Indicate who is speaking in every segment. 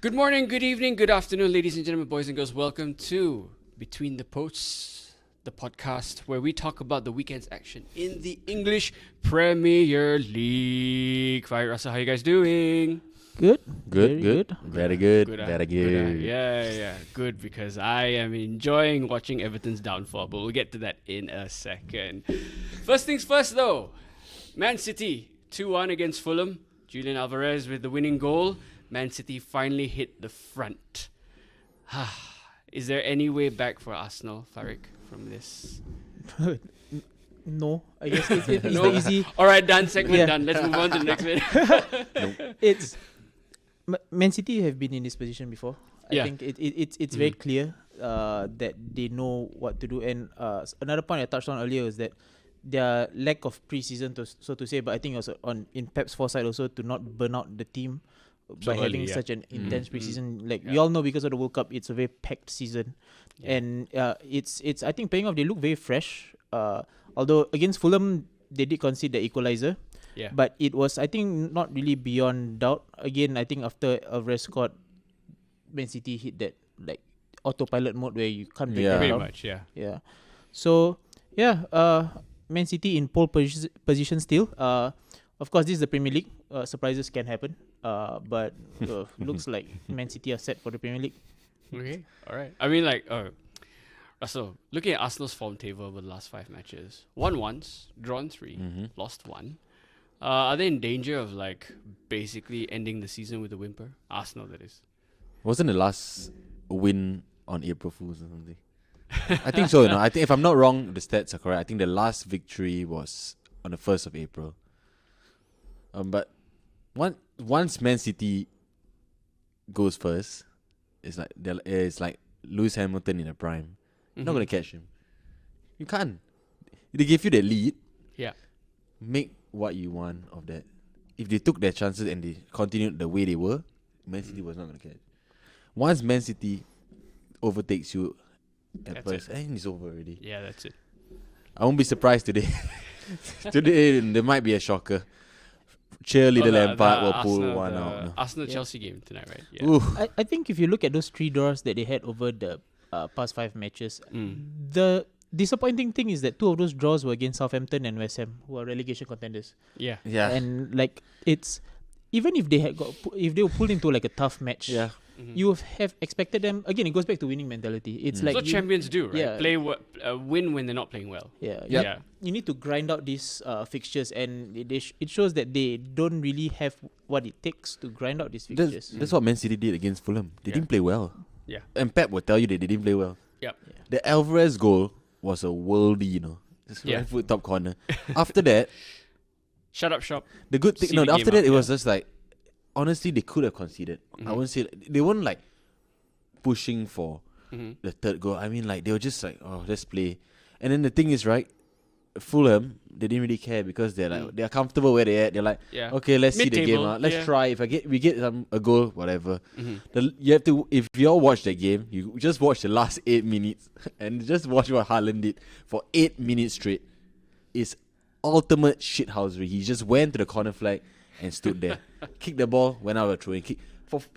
Speaker 1: Good morning, good evening, good afternoon, ladies and gentlemen, boys and girls. Welcome to Between the Posts, the podcast where we talk about the weekend's action in the English Premier League. Farid, Rasa, how you guys doing?
Speaker 2: Good.
Speaker 3: Good. Very good.
Speaker 1: Good,
Speaker 3: Very
Speaker 1: good,
Speaker 3: good.
Speaker 1: yeah, good because I am enjoying watching Everton's downfall, but we'll get to that in a second. First things first, though. Man City 2-1 against Fulham. Julian Alvarez with the winning goal. Man City finally hit the front. Is there any way back for Arsenal, Farid, from this?
Speaker 2: No, I guess it's
Speaker 1: No?
Speaker 2: the easy.
Speaker 1: All right, done. Segment
Speaker 2: Yeah.
Speaker 1: done. Let's move on to the next bit.
Speaker 2: It's Man City have been in this position before.
Speaker 1: Yeah.
Speaker 2: I think it's very clear that they know what to do. And another point I touched on earlier is that their lack of preseason, so to say, but I think also in Pep's foresight also to not burn out the team
Speaker 1: So
Speaker 2: by
Speaker 1: early,
Speaker 2: having
Speaker 1: yeah.
Speaker 2: such an intense preseason. Like we
Speaker 1: Yeah.
Speaker 2: all know, because of the World Cup, it's a very packed season, and it's I think paying off. They look very fresh. Although against Fulham they did concede the equalizer.
Speaker 1: Yeah.
Speaker 2: But it was, I think, not really beyond doubt. Again, I think after Alvarez scored, Man City hit that like autopilot mode where you can't break
Speaker 3: Yeah.
Speaker 2: them
Speaker 1: Pretty
Speaker 2: down.
Speaker 1: much, yeah.
Speaker 2: Yeah. So yeah, Man City in pole position still. Of course, this is the Premier League. Surprises can happen. But looks like Man City are set for the Premier League.
Speaker 1: Okay, all right. I mean, like, Russell, looking at Arsenal's form table over the last 5 matches, won once, drawn 3, lost 1. Are they in danger of like basically ending the season with a whimper? Arsenal, that is.
Speaker 3: Wasn't the last win on April Fools or something? I think so. I think if I'm not wrong, the stats are correct. I think the last victory was on the 1st of April. But once Man City goes first, it's like Lewis Hamilton in a prime. You're not gonna catch him. You can't. They give you the lead.
Speaker 1: Yeah.
Speaker 3: Make what you want of that. If they took their chances and they continued the way they were, Man City was not gonna catch. Once Man City overtakes you at
Speaker 1: That's
Speaker 3: first, and it's over already.
Speaker 1: Yeah, that's it.
Speaker 3: I won't be surprised today. Today there might be a shocker. Cheerleader Lampard will pull one out. No.
Speaker 1: Arsenal-Chelsea game tonight, right? Yeah.
Speaker 3: Ooh.
Speaker 2: I think if you look at those 3 draws that they had over the past 5 matches,
Speaker 1: Mm.
Speaker 2: the disappointing thing is that 2 of those draws were against Southampton and West Ham, who are relegation contenders.
Speaker 1: Yeah.
Speaker 3: Yeah.
Speaker 2: And like it's, even if they had if they were pulled into like a tough match,
Speaker 3: Yeah.
Speaker 2: you have expected them. Again, it goes back to winning mentality. It's like
Speaker 1: That's what champions do, right?
Speaker 2: yeah.
Speaker 1: Play win when they're not playing well.
Speaker 2: yeah,
Speaker 3: Yep.
Speaker 1: Yeah.
Speaker 2: you need to grind out these fixtures, and it shows that they don't really have what it takes to grind out these fixtures.
Speaker 3: That's what Man City did against Fulham. They
Speaker 1: Yeah.
Speaker 3: didn't play well.
Speaker 1: Yeah.
Speaker 3: And Pep will tell you that they didn't play well.
Speaker 1: Yep.
Speaker 3: The Alvarez goal was a worldie, Just
Speaker 1: Yeah.
Speaker 3: right foot top corner. After that,
Speaker 1: Shut up shop.
Speaker 3: the good thing,
Speaker 1: See the
Speaker 3: after
Speaker 1: game
Speaker 3: that,
Speaker 1: out,
Speaker 3: it was just like, honestly, they could have conceded. I wouldn't say, they weren't like pushing for the third goal. I mean, like, they were just like, oh, let's play. And then the thing is, right, Fulham, they didn't really care because they're like, they're comfortable where they're at. They're like,
Speaker 1: Yeah.
Speaker 3: okay, let's see the game
Speaker 1: Mid-table,
Speaker 3: out. Let's
Speaker 1: yeah.
Speaker 3: try. If we get a goal, whatever. You have to, if you all watch that game, you just watch the last 8 minutes and just watch what Haaland did for 8 minutes straight. It's ultimate shithousery. He just went to the corner flag and stood there, kicked the ball, went out of throwing kick.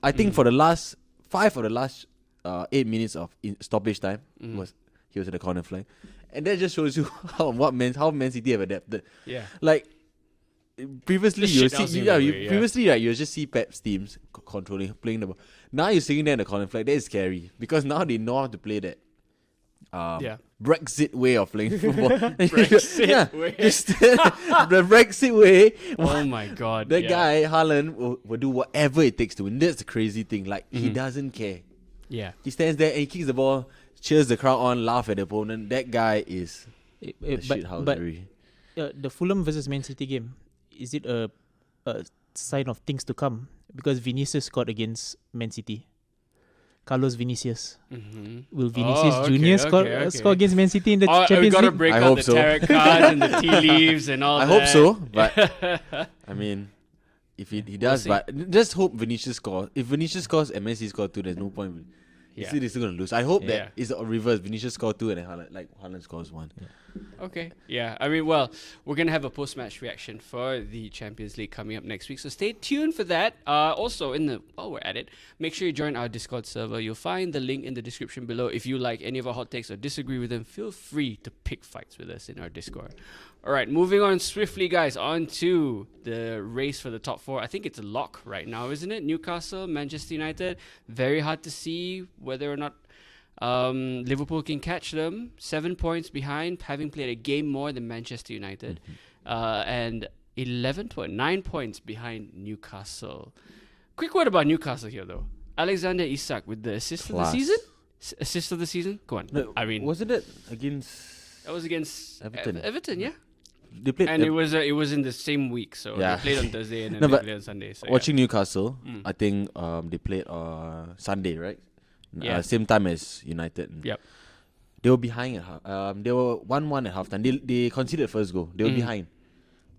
Speaker 3: I think for the last 5 of the last 8 minutes of stoppage time, he was at the corner flag, and that just shows you how Man City have adapted.
Speaker 1: Yeah.
Speaker 3: Like previously,
Speaker 1: The
Speaker 3: you
Speaker 1: shithousing
Speaker 3: see,
Speaker 1: that way, yeah.
Speaker 3: previously, right, you just see Pep's teams controlling, playing the ball. Now you're sitting there in the corner flag. That is scary because now they know how to play that.
Speaker 1: Yeah.
Speaker 3: Brexit way of playing football.
Speaker 1: Brexit way.
Speaker 3: The Brexit way.
Speaker 1: Oh my God.
Speaker 3: That
Speaker 1: yeah.
Speaker 3: guy, Haaland, will do whatever it takes to win. That's the crazy thing. Like, he doesn't care.
Speaker 1: Yeah.
Speaker 3: He stands there and he kicks the ball, cheers the crowd on, laugh at the opponent. That guy is a
Speaker 2: But
Speaker 3: shithousery.
Speaker 2: the Fulham versus Man City game, is it a sign of things to come? Because Vinicius scored against Man City. Carlos Vinicius. Will Vinicius
Speaker 1: okay,
Speaker 2: Jr. score against Man City in the
Speaker 1: We
Speaker 2: Champions
Speaker 1: gotta
Speaker 2: League?
Speaker 1: break
Speaker 3: I
Speaker 1: out
Speaker 3: hope
Speaker 1: the
Speaker 3: so.
Speaker 1: tarot cards and the tea leaves and all
Speaker 3: I
Speaker 1: that.
Speaker 3: hope so, but I mean, if he does,
Speaker 1: see.
Speaker 3: but just hope Vinicius scores. If Vinicius scores and Messi scores too, there's no point.
Speaker 1: Yeah.
Speaker 3: They're still gonna lose. I hope
Speaker 1: Yeah.
Speaker 3: that it's a reverse. Vinicius score 2 and then Haaland scores 1.
Speaker 1: Okay. Yeah. I mean, well, we're going to have a post-match reaction for the Champions League coming up next week. So stay tuned for that. Also, while we're at it, make sure you join our Discord server. You'll find the link in the description below. If you like any of our hot takes or disagree with them, feel free to pick fights with us in our Discord. All right, moving on swiftly, guys, on to the race for the top four. I think it's a lock right now, isn't it? Newcastle, Manchester United. Very hard to see whether or not Liverpool can catch them. 7 points behind, having played a game more than Manchester United. And 9 points behind Newcastle. Quick word about Newcastle here, though. Alexander Isak with the assist of the season? Assist of the season? Go on.
Speaker 3: No,
Speaker 1: I mean,
Speaker 3: wasn't it against...
Speaker 1: That was against
Speaker 3: Everton.
Speaker 1: Everton, yeah.
Speaker 3: They played...
Speaker 1: And it was in the same week, so
Speaker 3: Yeah.
Speaker 1: they played on Thursday and then
Speaker 3: No,
Speaker 1: they
Speaker 3: but
Speaker 1: played on Sunday. So
Speaker 3: watching Newcastle,
Speaker 1: Mm.
Speaker 3: I think they played Sunday, right?
Speaker 1: Yeah.
Speaker 3: Same time as United.
Speaker 1: Yep.
Speaker 3: They were behind at they were 1-1 at halftime. They conceded first goal. They were behind.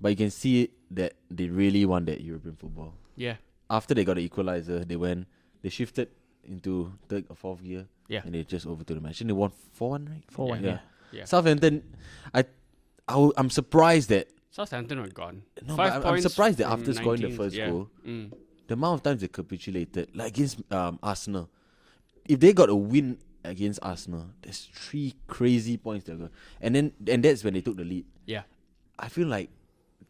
Speaker 3: But you can see that they really want that European football.
Speaker 1: Yeah.
Speaker 3: After they got the equalizer, they shifted into third or fourth gear.
Speaker 1: Yeah.
Speaker 3: And they just over to the match. And they won 4-1, right?
Speaker 2: 4-1, yeah.
Speaker 1: Yeah.
Speaker 3: Southampton, I'm surprised that
Speaker 1: Southampton are gone.
Speaker 3: No,
Speaker 1: 5
Speaker 3: but I'm
Speaker 1: points
Speaker 3: surprised that
Speaker 1: from
Speaker 3: after scoring the
Speaker 1: 19,
Speaker 3: first
Speaker 1: yeah.
Speaker 3: goal,
Speaker 1: Mm.
Speaker 3: the amount of times they capitulated, like against Arsenal. If they got a win against Arsenal, there's 3 crazy points they're going. And that's when they took the lead.
Speaker 1: Yeah.
Speaker 3: I feel like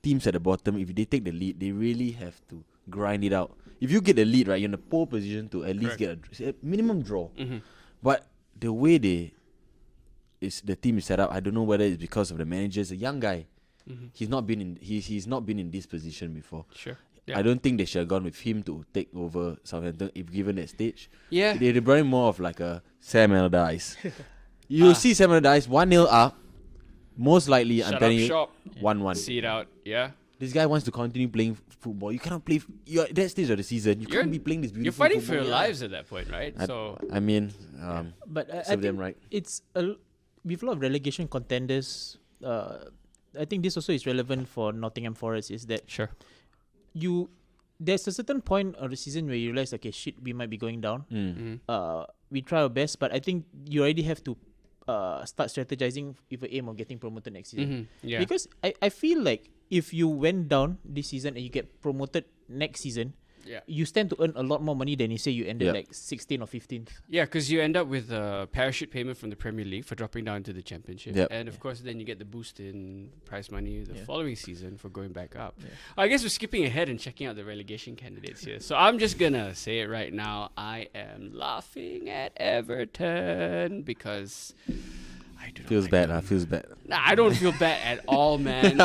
Speaker 3: teams at the bottom, if they take the lead, they really have to grind it out. If you get the lead, right, you're in a pole position to at least get a minimum draw.
Speaker 1: Mm-hmm.
Speaker 3: But the way the team is set up, I don't know whether it's because of the manager's a young guy.
Speaker 1: Mm-hmm.
Speaker 3: He's not been in this position before.
Speaker 1: Sure. Yeah.
Speaker 3: I don't think they should have gone with him to take over Southampton if given that stage.
Speaker 1: Yeah.
Speaker 3: They brought him more of like a Sam Allardyce. You see Sam Allardyce 1-0 up, most likely I'm
Speaker 1: Shut
Speaker 3: telling
Speaker 1: up
Speaker 3: you
Speaker 1: shop.
Speaker 3: 1-1.
Speaker 1: See it out. Yeah.
Speaker 3: This guy wants to continue playing football. You cannot play. You're at that stage of the season. You
Speaker 1: You're-
Speaker 3: can't be playing this beautiful.
Speaker 1: You're fighting for
Speaker 3: football.
Speaker 1: your
Speaker 3: Yeah.
Speaker 1: lives at that point, right?
Speaker 3: I mean,
Speaker 2: But I
Speaker 3: serve them
Speaker 2: think
Speaker 3: right.
Speaker 2: it's with a lot of relegation contenders. I think this also is relevant for Nottingham Forest. Is that
Speaker 1: Sure.
Speaker 2: there's a certain point of the season where you realize, okay, shit, we might be going down.
Speaker 1: Mm-hmm.
Speaker 2: We try our best, but I think you already have to start strategizing with the aim of getting promoted next season.
Speaker 1: Mm-hmm. Yeah.
Speaker 2: Because I feel like if you went down this season and you get promoted next season,
Speaker 1: Yeah.
Speaker 2: you stand to earn a lot more money than you say you ended
Speaker 3: Yeah.
Speaker 2: like 16th or 15th.
Speaker 1: Yeah, because you end up with a parachute payment from the Premier League for dropping down to the Championship.
Speaker 3: Yep.
Speaker 1: And of course, then you get the boost in prize money the
Speaker 2: Yeah.
Speaker 1: following season for going back up.
Speaker 2: Yeah.
Speaker 1: I guess we're skipping ahead and checking out the relegation candidates here. So I'm just going to say it right now. I am laughing at Everton because I do not
Speaker 3: Feels
Speaker 1: like
Speaker 3: bad.
Speaker 1: them.
Speaker 3: Feels bad.
Speaker 1: Nah, I don't feel bad at all, man.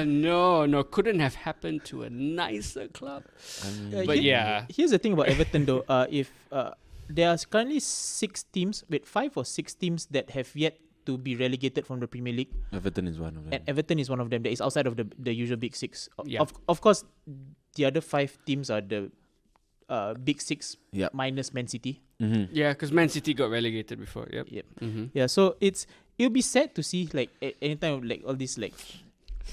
Speaker 1: No, couldn't have happened to a nicer club. But yeah.
Speaker 2: Here's the thing about Everton though. If there are currently 5 or 6 teams that have yet to be relegated from the Premier League,
Speaker 3: Everton is one of them.
Speaker 2: and Everton is one of them. That is outside of the usual big 6.
Speaker 1: Yeah.
Speaker 2: Of course, the other 5 teams are the big 6
Speaker 3: Yep.
Speaker 2: minus Man City.
Speaker 3: Mm-hmm.
Speaker 1: Yeah, because Man City got relegated before. Yep.
Speaker 2: Yep.
Speaker 1: Mm-hmm.
Speaker 2: Yeah, so it'll be sad to see like anytime like all these like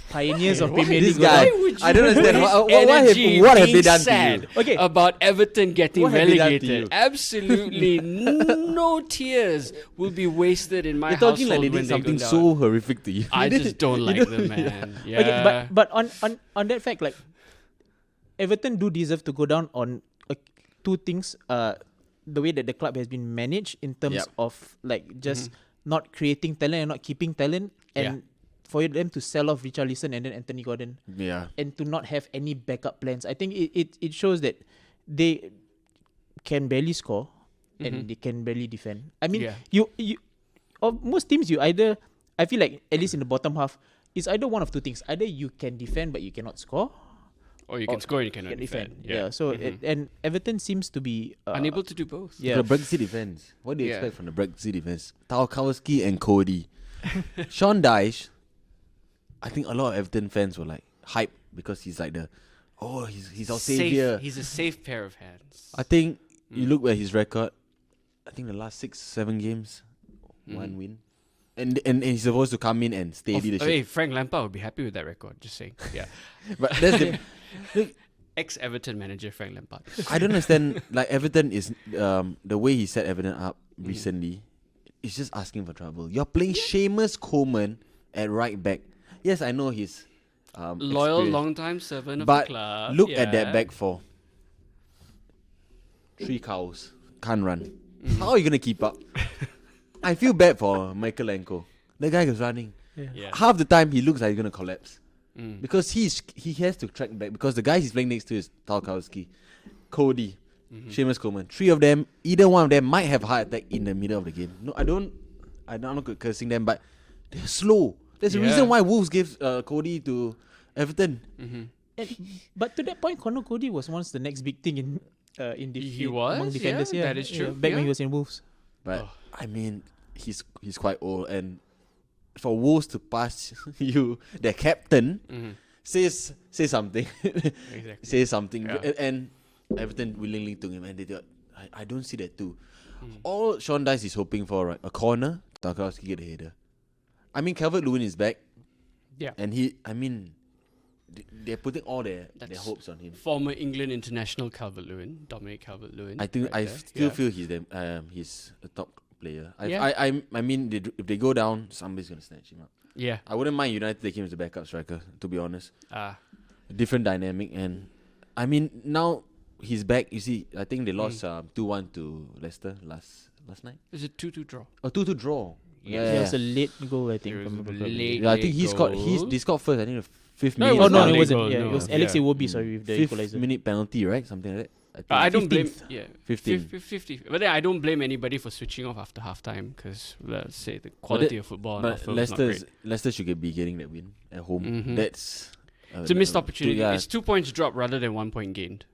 Speaker 2: pioneers of Premier
Speaker 3: This
Speaker 2: League. go
Speaker 3: guy-
Speaker 2: down.
Speaker 3: I don't understand. What
Speaker 1: Energy
Speaker 3: have they
Speaker 1: being
Speaker 3: done to
Speaker 1: sad
Speaker 3: you?
Speaker 2: Okay.
Speaker 1: about Everton getting
Speaker 3: What have they done to
Speaker 1: relegated.
Speaker 3: you?
Speaker 1: Absolutely no tears will be wasted in my
Speaker 3: You're talking
Speaker 1: household
Speaker 3: like they
Speaker 1: when
Speaker 3: did
Speaker 1: they
Speaker 3: something
Speaker 1: go down.
Speaker 3: so horrific to you.
Speaker 1: I just don't like them, man. Yeah.
Speaker 2: Okay, but on that fact, like Everton do deserve to go down on 2 things. The way that the club has been managed in terms
Speaker 3: Yep.
Speaker 2: of like just not creating talent and not keeping talent, and for them to sell off Richarlison and then Anthony Gordon,
Speaker 3: Yeah.
Speaker 2: and to not have any backup plans. I think it shows that they can barely score and they can barely defend. I mean,
Speaker 1: Yeah.
Speaker 2: you of most teams, you either, I feel like at least in the bottom half, it's either one of 2 things. Either you can defend but you cannot score,
Speaker 1: or you can score and you
Speaker 2: you
Speaker 1: cannot
Speaker 2: can defend.
Speaker 1: defend.
Speaker 2: Yeah. So and Everton seems to be
Speaker 1: Unable to do both.
Speaker 2: Yeah.
Speaker 3: The Brexit defense. What do you
Speaker 1: Yeah.
Speaker 3: expect from the Brexit defense? Tarkowski and Cody. Sean Dyche. I think a lot of Everton fans were like hyped because he's like he's our savior.
Speaker 1: He's a safe pair of hands.
Speaker 3: I think you look at his record. I think the last 6-7 games, 1 win, and he's supposed to come in and steady the ship.
Speaker 1: Hey, Frank Lampard would be happy with that record. Just saying. Yeah.
Speaker 3: But that's the. Look,
Speaker 1: Ex-Everton manager Frank Lampard.
Speaker 3: I don't understand. Like Everton is the way he set Everton up recently. Is just asking for trouble. You're playing Seamus Coleman at right back. Yes, I know he's
Speaker 1: Loyal,
Speaker 3: experienced,
Speaker 1: long-time servant of
Speaker 3: but
Speaker 1: the club.
Speaker 3: look at that back four. 3 cows can't run. How are you gonna keep up? I feel bad for Michaelenko. The guy is running.
Speaker 1: Yeah.
Speaker 3: Half the time he looks like he's gonna collapse
Speaker 1: Mm.
Speaker 3: because he has to track back because the guys he's playing next to is Tarkowski, Cody, Seamus Coleman. 3 of them, either one of them might have a heart attack in the middle of the game. No, I'm not cursing them, but they're slow. There's a reason why Wolves gave Cody to Everton.
Speaker 2: But to that point, Conor Cody was once the next big thing in
Speaker 1: He was,
Speaker 2: among defenders.
Speaker 1: yeah, that is true.
Speaker 2: Back when
Speaker 1: Yeah.
Speaker 2: he was in Wolves.
Speaker 3: But I mean, he's quite old, and for Wolves to pass you, their captain, say something,
Speaker 1: Exactly.
Speaker 3: say something,
Speaker 1: Yeah.
Speaker 3: and Everton willingly took him, and they thought, I don't see that too. All Sean Dice is hoping for, right, a corner, Tarkowski get a header. I mean, Calvert-Lewin is back,
Speaker 1: Yeah.
Speaker 3: and they're putting all their hopes on him.
Speaker 1: Former England international Calvert-Lewin, Dominic Calvert-Lewin.
Speaker 3: I think
Speaker 1: right
Speaker 3: I
Speaker 1: there.
Speaker 3: still
Speaker 1: Yeah.
Speaker 3: feel he's a top player.
Speaker 1: Yeah.
Speaker 3: I mean, if they go down, somebody's gonna snatch him up.
Speaker 1: Yeah.
Speaker 3: I wouldn't mind United taking him as a backup striker, to be honest.
Speaker 1: Ah.
Speaker 3: Different dynamic, and I mean now he's back. You see, I think they lost 2-1 to Leicester last night.
Speaker 1: It's a 2-2 draw.
Speaker 3: Oh, 2-2 draw.
Speaker 1: Yeah.
Speaker 2: It was a late goal, I think.
Speaker 1: It was
Speaker 2: from
Speaker 1: a
Speaker 2: Liverpool.
Speaker 1: late-
Speaker 3: Yeah, I think
Speaker 1: goal.
Speaker 3: they scored first. I think the 5th
Speaker 1: No, it
Speaker 3: minute.
Speaker 1: was
Speaker 2: Oh no,
Speaker 1: not
Speaker 2: it
Speaker 1: late
Speaker 2: wasn't.
Speaker 1: goal,
Speaker 2: Yeah,
Speaker 1: no.
Speaker 2: it was Alex
Speaker 1: Yeah.
Speaker 2: Iwobi. Sorry, with the
Speaker 3: 5th
Speaker 2: equalizer.
Speaker 3: minute penalty, right? Something like that.
Speaker 1: I don't blame.
Speaker 2: 15th.
Speaker 1: Yeah.
Speaker 3: 15.
Speaker 1: 50. But then I don't blame anybody for switching off after halftime because let's say the quality of football on
Speaker 3: But
Speaker 1: offer was not great.
Speaker 3: Leicester should be getting that win at home.
Speaker 1: Mhm.
Speaker 3: That's
Speaker 1: It's a missed opportunity.
Speaker 3: Yeah.
Speaker 1: It's 2 points dropped rather than 1 point gained,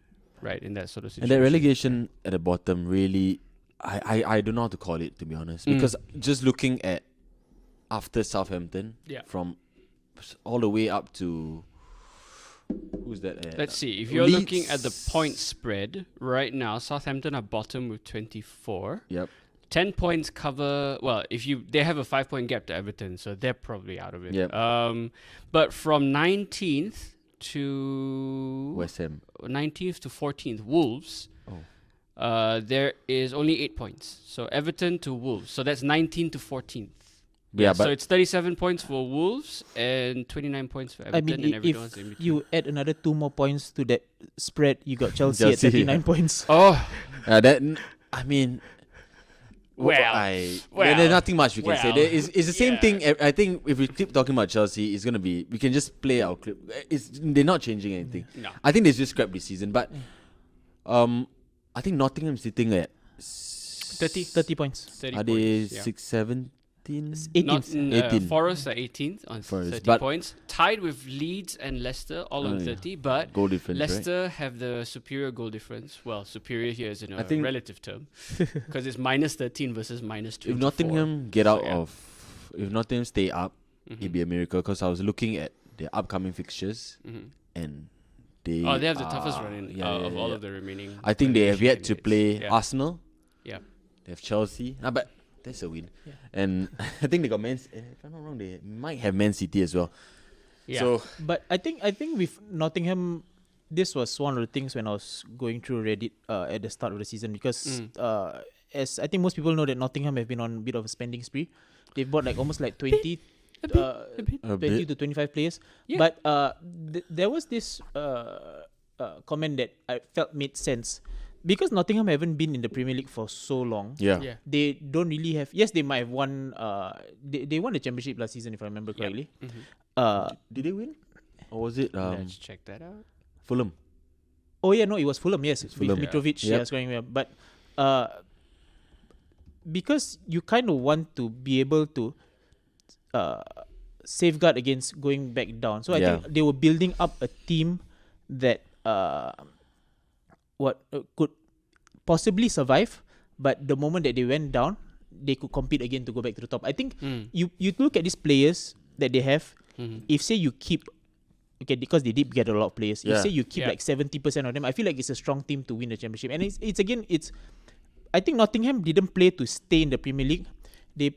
Speaker 1: right? In that sort of
Speaker 3: And
Speaker 1: situation.
Speaker 3: that relegation at the bottom really, I don't know how to call it, to be honest, because just looking at after Southampton,
Speaker 1: Yeah.
Speaker 3: from all the way up to who's that?
Speaker 1: Let's see. If you're looking at the point spread right now, Southampton are bottom with 24.
Speaker 3: Yep.
Speaker 1: 10 points cover. Well, they have a 5 point gap to Everton, so they're probably out of it.
Speaker 3: Yep.
Speaker 1: But from 19th to
Speaker 3: West Ham.
Speaker 1: 19th to 14th, Wolves. There is only 8 points. So Everton to Wolves. So that's 19th to 14th.
Speaker 3: Yeah,
Speaker 1: so
Speaker 3: but
Speaker 1: it's 37 points for Wolves and 29 points for Everton,
Speaker 2: I
Speaker 1: and
Speaker 2: mean,
Speaker 1: everyone's
Speaker 2: if
Speaker 1: in between.
Speaker 2: you add another 2 more points to that spread, you got Chelsea at
Speaker 3: Chelsea,
Speaker 2: 39 points.
Speaker 1: Oh,
Speaker 3: I mean,
Speaker 1: well,
Speaker 3: there's nothing much we can say.
Speaker 1: well,
Speaker 3: It's the same
Speaker 1: yeah.
Speaker 3: thing. I think if we keep talking about Chelsea, it's gonna be, we can just play our clip. They're not changing anything.
Speaker 1: no.
Speaker 3: I think they just scrapped this season, but I think Nottingham sitting at
Speaker 2: 30 points.
Speaker 1: 30
Speaker 3: are they
Speaker 1: points, yeah.
Speaker 3: 6, 17?
Speaker 2: 18th.
Speaker 3: 18.
Speaker 1: Forest are 18th on
Speaker 3: Forest,
Speaker 1: 30
Speaker 3: but-
Speaker 1: points, tied with Leeds and Leicester, all on
Speaker 3: yeah.
Speaker 1: 30. But
Speaker 3: Goal difference, right?
Speaker 1: Leicester have the superior goal difference. Well, superior here is in
Speaker 3: I
Speaker 1: a
Speaker 3: think-
Speaker 1: relative term because it's minus 13 versus minus 24.
Speaker 3: If Nottingham get
Speaker 1: So,
Speaker 3: out
Speaker 1: yeah.
Speaker 3: if Nottingham stay up, it'd be a miracle, because I was looking at their upcoming fixtures and they
Speaker 1: Oh, they have the toughest run of all
Speaker 3: yeah.
Speaker 1: of the remaining.
Speaker 3: I think they have yet
Speaker 1: relegation
Speaker 3: to
Speaker 1: candidates.
Speaker 3: play
Speaker 1: Yeah.
Speaker 3: Arsenal.
Speaker 1: Yeah.
Speaker 3: They have Chelsea. But that's a win.
Speaker 2: Yeah.
Speaker 3: And I think they got if I'm not wrong, they might have Man City as well.
Speaker 1: Yeah.
Speaker 3: So
Speaker 2: But I think with Nottingham, this was one of the things when I was going through Reddit at the start of the season, because as I think most people know that Nottingham have been on a bit of a spending spree. They've bought like almost like 20
Speaker 1: a bit.
Speaker 2: 20 to 25 players.
Speaker 1: Yeah.
Speaker 2: But there was this comment that I felt made sense. Because Nottingham haven't been in the Premier League for so long,
Speaker 1: Yeah.
Speaker 2: they don't really have. Yes, they might have won. They won the championship last season, if I remember correctly.
Speaker 3: did they win? Or was it
Speaker 1: Let's check that out.
Speaker 3: Fulham?
Speaker 2: Oh yeah, no, it was Fulham. Yes, with
Speaker 3: Fulham.
Speaker 2: Mitrovic.
Speaker 3: Yep.
Speaker 2: Yeah, scoring well. But because you kind of want to be able to safeguard against going back down, so I think they were building up a team that could possibly survive, but the moment that they went down, they could compete again to go back to the top. I think you look at these players that they have. If say you keep, okay, because they did get a lot of players. If
Speaker 3: Yeah.
Speaker 2: say you keep
Speaker 1: Yeah.
Speaker 2: like 70% of them, I feel like it's a strong team to win the championship. And it's I think Nottingham didn't play to stay in the Premier League. They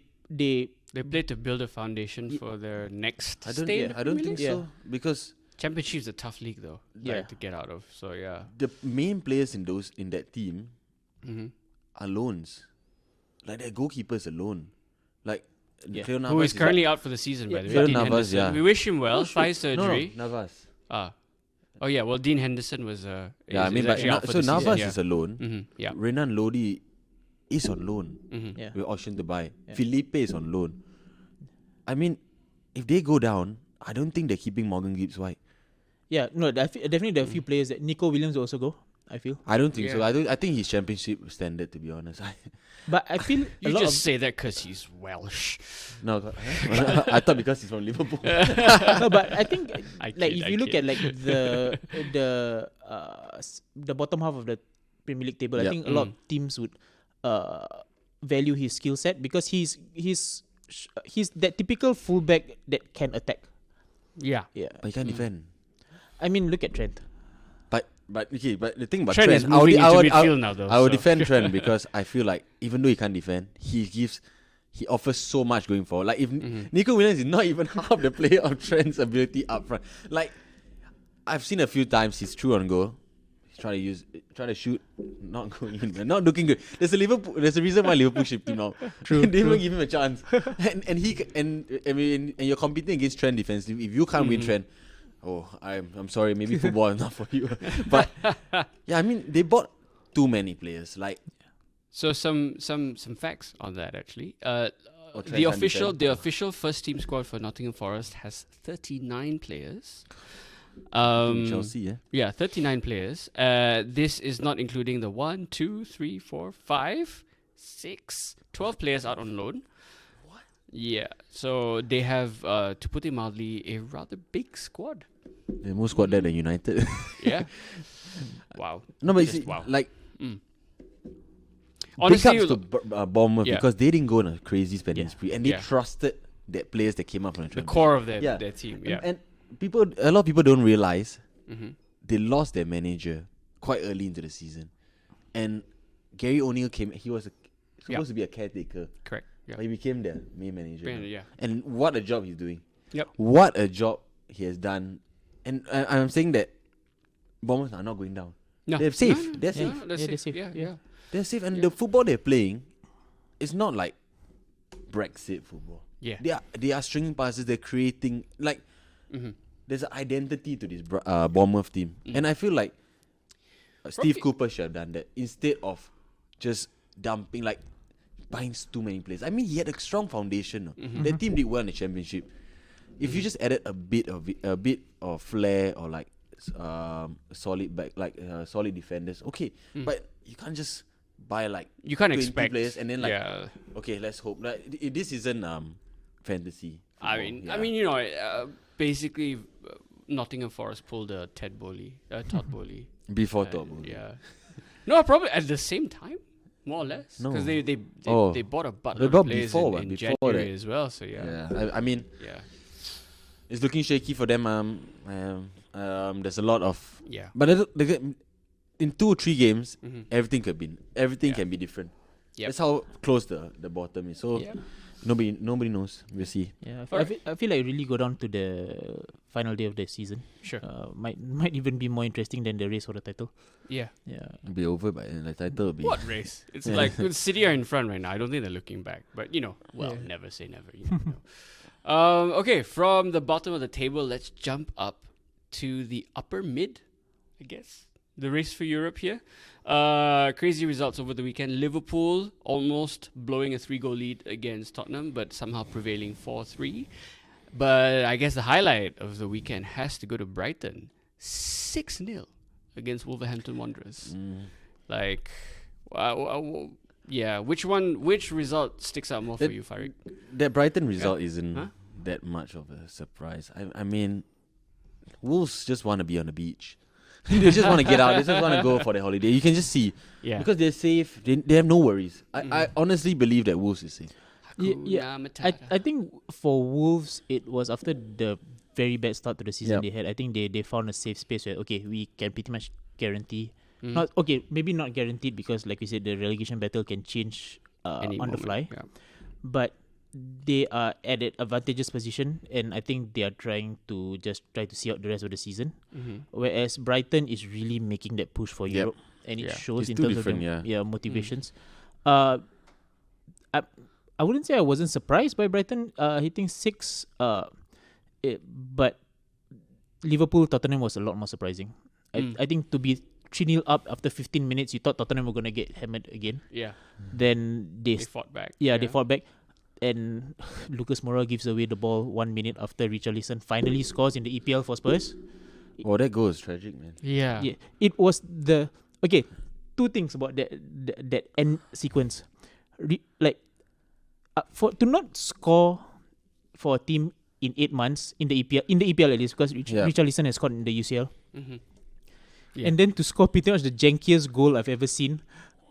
Speaker 1: They play to build a foundation for their next
Speaker 3: I don't
Speaker 1: stay in the
Speaker 3: I don't
Speaker 1: Premier
Speaker 3: think
Speaker 1: League.
Speaker 3: so, because
Speaker 1: Championship is a tough league though,
Speaker 2: Yeah.
Speaker 1: like, to get out of. So yeah.
Speaker 3: the main players in that team
Speaker 1: Mm-hmm.
Speaker 3: are loans. Like their goalkeepers alone. Like
Speaker 2: Yeah.
Speaker 3: Cleo
Speaker 1: Who
Speaker 3: Navas
Speaker 1: is currently out for the season, by the way.
Speaker 3: Cleo
Speaker 1: Dean
Speaker 3: Navas,
Speaker 1: Henderson.
Speaker 3: yeah.
Speaker 1: We wish him well. Thigh
Speaker 3: No,
Speaker 1: surgery.
Speaker 3: Navas.
Speaker 1: Oh yeah. Well, Dean Henderson was.
Speaker 3: Yeah, I mean, but
Speaker 1: actually out for
Speaker 3: so
Speaker 1: the season.
Speaker 3: Navas
Speaker 1: Yeah.
Speaker 3: is a loan.
Speaker 1: Mm-hmm. Yeah.
Speaker 3: Renan Lodi is on loan.
Speaker 1: Mm-hmm.
Speaker 2: Yeah.
Speaker 3: With option to buy.
Speaker 2: Yeah.
Speaker 3: Felipe is on loan. I mean, if they go down, I don't think they're keeping Morgan Gibbs White.
Speaker 2: Yeah, no, definitely there are a few players that Nico Williams will also go, I feel.
Speaker 3: I don't think so.
Speaker 1: Yeah.
Speaker 3: I think he's championship standard, to be honest.
Speaker 2: But I feel a
Speaker 1: You
Speaker 2: lot
Speaker 1: just
Speaker 2: of
Speaker 1: say that because he's Welsh.
Speaker 3: No, I thought because he's from Liverpool.
Speaker 2: no, but I think
Speaker 1: I
Speaker 2: like
Speaker 1: kid,
Speaker 2: if
Speaker 1: I
Speaker 2: you look
Speaker 1: kid.
Speaker 2: at like the bottom half of the Premier League table, I
Speaker 3: Yep.
Speaker 2: think a lot of teams would value his skill set because he's that typical fullback that can attack.
Speaker 1: Yeah.
Speaker 2: Yeah,
Speaker 3: But he can't defend.
Speaker 2: I mean look at Trent.
Speaker 3: But the thing about
Speaker 1: Trent is
Speaker 3: Trent,
Speaker 1: moving into midfield now, though.
Speaker 3: I would
Speaker 1: so.
Speaker 3: defend Trent because I feel like even though he can't defend, he offers so much going forward. Like if Nico Williams is not even half the player of Trent's ability up front. Like I've seen a few times he's true on goal. He's trying to shoot, not going in, man, not looking good. There's a reason why Liverpool shipped him out. True. They didn't even give him a chance. and you're competing against Trent defensively. If you can't win Trent, I'm sorry, maybe football is not for you. But yeah, I mean they bought too many players. Like
Speaker 1: So some facts on that actually.
Speaker 3: Trent
Speaker 1: The
Speaker 3: can't
Speaker 1: official
Speaker 3: defend.
Speaker 1: the official first team squad for Nottingham Forest has 39 players.
Speaker 3: Chelsea, yeah.
Speaker 1: Yeah, 39 players. This is not including the 1, 2, 3, 4, 5, 6, 12 players out on loan.
Speaker 3: What?
Speaker 1: Yeah, so they have, to put it mildly, a rather big squad.
Speaker 3: They're more squad than United.
Speaker 1: Yeah. Wow.
Speaker 3: No, but
Speaker 1: Just
Speaker 3: you see,
Speaker 1: wow.
Speaker 3: like
Speaker 1: Honestly,
Speaker 3: big ups to Bournemouth
Speaker 1: yeah.
Speaker 3: because they didn't go on a crazy spending
Speaker 1: Yeah.
Speaker 3: spree and they
Speaker 1: Yeah.
Speaker 3: trusted that players that came up from the
Speaker 1: the
Speaker 3: transfer.
Speaker 1: core of their
Speaker 3: Yeah.
Speaker 1: team. Yeah.
Speaker 3: And a lot of people don't realize
Speaker 1: Mm-hmm.
Speaker 3: they lost their manager quite early into the season, and Gary O'Neill came. He was supposed to be a caretaker,
Speaker 1: Correct. Yeah.
Speaker 3: but he became the main manager. now.
Speaker 1: Yeah.
Speaker 3: And what a job he's doing!
Speaker 1: Yep.
Speaker 3: What a job he has done. And I'm saying that Bournemouth are not going down.
Speaker 1: No.
Speaker 3: They're safe.
Speaker 1: No, no,
Speaker 3: They're
Speaker 1: no,
Speaker 3: safe.
Speaker 1: they're
Speaker 2: Yeah, they're
Speaker 1: safe.
Speaker 2: safe.
Speaker 1: Yeah.
Speaker 2: Yeah.
Speaker 3: They're safe, and
Speaker 1: Yeah.
Speaker 3: the football they're playing is not like Brexit football.
Speaker 1: Yeah.
Speaker 3: They are stringing passes. They're creating like
Speaker 1: Mm-hmm.
Speaker 3: there's an identity to this Bournemouth team, and I feel like Steve
Speaker 1: Probably-
Speaker 3: Cooper should have done that instead of just dumping like buying too many players. I mean, he had a strong foundation. No? That team did well in the championship. If you just added a bit of flair or like solid back, like solid defenders, okay, but you can't just buy like
Speaker 1: You can't
Speaker 3: 20
Speaker 1: expect
Speaker 3: players and then like
Speaker 1: yeah.
Speaker 3: okay, let's hope that this isn't fantasy.
Speaker 1: I
Speaker 3: football.
Speaker 1: mean, you know, basically, Nottingham Forest pulled a Todd Bowley.
Speaker 3: Before Dortmund.
Speaker 1: Yeah. No, probably at the same time, more or less.
Speaker 3: No.
Speaker 1: Because they
Speaker 3: Oh.
Speaker 1: bought a buttload
Speaker 3: They
Speaker 1: of
Speaker 3: bought
Speaker 1: players
Speaker 3: before,
Speaker 1: in
Speaker 3: before
Speaker 1: January
Speaker 3: that.
Speaker 1: as well. So yeah.
Speaker 3: Yeah, I mean,
Speaker 1: Yeah.
Speaker 3: it's looking shaky for them. There's a lot of,
Speaker 1: Yeah.
Speaker 3: but in 2 or 3 games,
Speaker 1: Mhm.
Speaker 3: everything
Speaker 1: Yeah.
Speaker 3: can be different.
Speaker 1: Yep.
Speaker 3: That's how close the bottom is. So
Speaker 1: Yeah.
Speaker 3: nobody knows. We'll see.
Speaker 2: Yeah,
Speaker 1: Alright.
Speaker 2: I feel like it really go down to the final day of the season.
Speaker 1: Sure.
Speaker 2: Might even be more interesting than the race for the title.
Speaker 1: Yeah.
Speaker 2: Yeah.
Speaker 3: It'll be over by the title. Will be
Speaker 1: What race? It's
Speaker 3: Yeah.
Speaker 1: like City are in front right now. I don't think they're looking back. But you know, well,
Speaker 2: Yeah.
Speaker 1: never say never. You never know. Okay, from the bottom of the table, let's jump up to the upper mid, I guess. The race for Europe here. Crazy results over the weekend. Liverpool almost blowing a 3-goal lead against Tottenham, but somehow prevailing 4-3. But I guess the highlight of the weekend has to go to Brighton. 6-0 against Wolverhampton Wanderers. Like, yeah, which result sticks out more for you, Farid?
Speaker 3: That Brighton result isn't
Speaker 1: Huh?
Speaker 3: that much of a surprise. I mean, Wolves just want to be on the beach. They just want to get out. They just want to go for their holiday. You can just see
Speaker 1: Yeah.
Speaker 3: because they're safe. They have no worries. I honestly believe that Wolves is safe.
Speaker 2: Yeah,
Speaker 1: Hakuna
Speaker 2: I
Speaker 1: Matata.
Speaker 2: think for Wolves it was after the very bad start to the season
Speaker 3: Yep.
Speaker 2: they had. I think they found a safe space where okay, we can pretty much guarantee.
Speaker 1: Mhm.
Speaker 2: Not okay, maybe not guaranteed because like we said, the relegation battle can change
Speaker 1: Any
Speaker 2: on the
Speaker 1: moment,
Speaker 2: fly.
Speaker 1: yeah.
Speaker 2: But they are at an advantageous position, and I think they are trying to see out the rest of the season.
Speaker 1: Mhm.
Speaker 2: Whereas Brighton is really making that push for
Speaker 3: Yep.
Speaker 2: Europe, and it
Speaker 1: Yeah.
Speaker 2: shows
Speaker 3: It's
Speaker 2: in
Speaker 3: too
Speaker 2: terms of
Speaker 3: different,
Speaker 2: their,
Speaker 3: yeah.
Speaker 2: motivations. I wouldn't say I wasn't surprised by Brighton hitting 6. But Liverpool Tottenham was a lot more surprising. I think to be 3-0 up after 15 minutes, you thought Tottenham were gonna get hammered again.
Speaker 1: Yeah.
Speaker 2: Then
Speaker 1: They fought back.
Speaker 2: they fought back. And Lucas Moura gives away the ball 1 minute after Richarlison finally scores in the EPL for Spurs.
Speaker 3: Oh, that goal is tragic, man.
Speaker 1: Yeah.
Speaker 2: Yeah, it was the okay. Two things about that end sequence, for to not score for a team in 8 months in the EPL at least, because Richarlison has scored in the UCL,
Speaker 1: Yeah.
Speaker 2: and then to score pretty much the jankiest goal I've ever seen,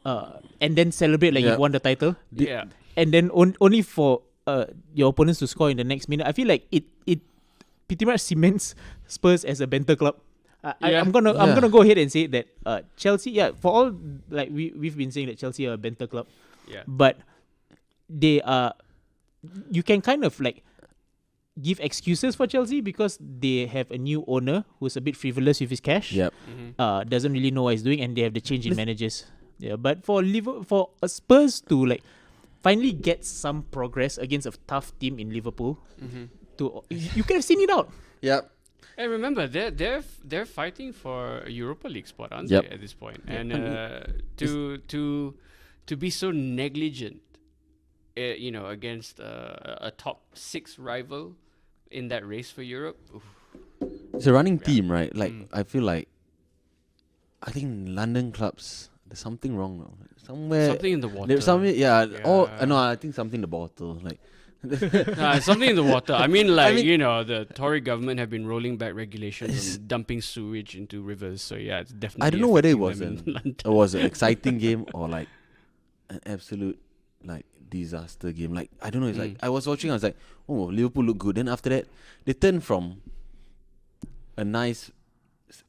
Speaker 2: and then celebrate like you won the title,
Speaker 1: Yeah.
Speaker 2: and then only for your opponents to score in the next minute. I feel like it pretty much cements Spurs as a banter club. I'm gonna go ahead and say that Chelsea, for all like we've been saying that Chelsea are a banter club, but they are. You can kind of like give excuses for Chelsea because they have a new owner who's a bit frivolous with his cash.
Speaker 3: Yep.
Speaker 2: Doesn't really know what he's doing, and they have the change in managers. Yeah, but for Spurs to like finally get some progress against a tough team in Liverpool, you can have seen it out.
Speaker 3: Yep.
Speaker 1: And remember, they're fighting for a Europa League spot, aren't
Speaker 3: Yep.
Speaker 1: they, at this point? And to be so negligent, against a top 6 rival in that race for Europe. Oof.
Speaker 3: It's a running team, right? Like I feel like I think London clubs there's something wrong now.
Speaker 1: Something in the water.
Speaker 3: There's something, or no, I think something in the bottle. Like
Speaker 1: something in the water. I mean, the Tory government have been rolling back regulations on dumping sewage into rivers. So yeah, it's definitely.
Speaker 3: I don't know whether it
Speaker 1: was
Speaker 3: an exciting game or like an absolute like disaster game. Like I don't know. It's like I was watching. I was like, oh, Liverpool look good. Then after that, they turned from a nice.